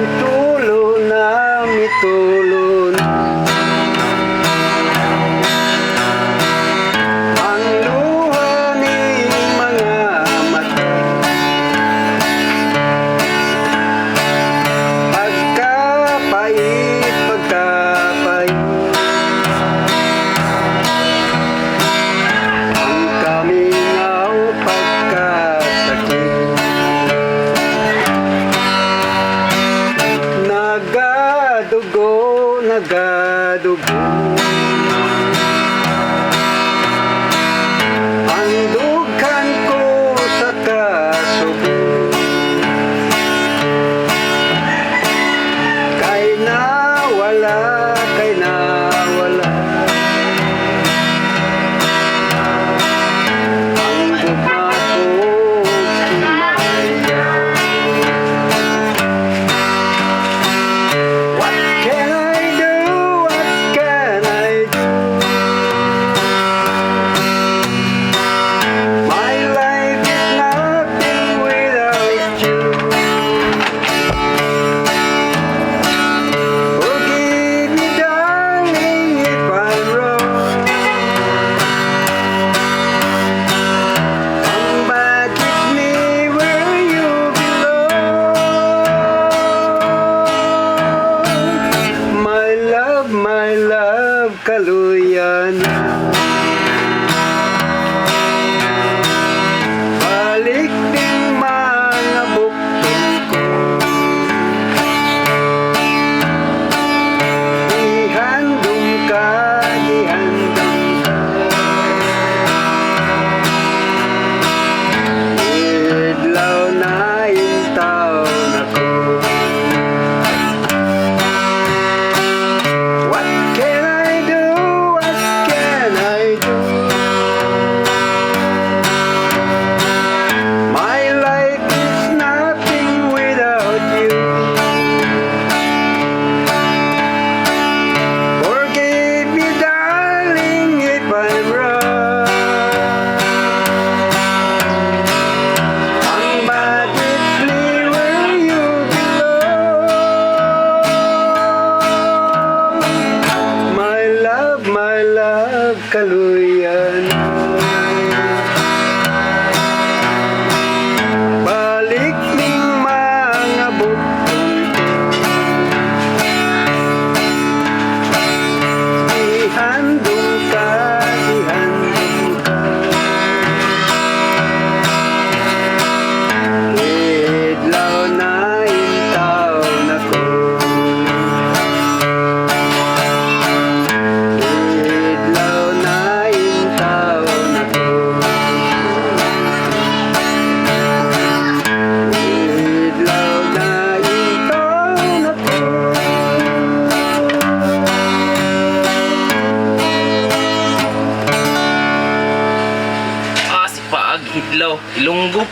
Mitulo na, mitulo na ang luha ng mga mata. Pagkapait, pagkapait ang kamingaw pagkasakit. Nagadugo, nagadugo ang dughan ko sa kasubo. Kay nawala, kay nawala ang gugma ko sumaya. What can I do? What can I do? My life is nothing without you. Forgive me, darling, if I'm wrong. Come back with me where you belong. My love, kaluyan. Balik din mga buktong ko. Ihandong ka, ihandong ka. Idlaw na intawon ako. What can I do? What can I do? My life is nothing without you. Forgive me, darling, if I'm wrong. Come back with me where you belong. My love, kaluyan. Balik ning mga buktong ko. Ihandong ka, ihandong ka. Idlaw na intawon ako. Idlaw na intawon ako. Idlaw na intawon ako. Asik pa ag Hidlaw, Ilonggo.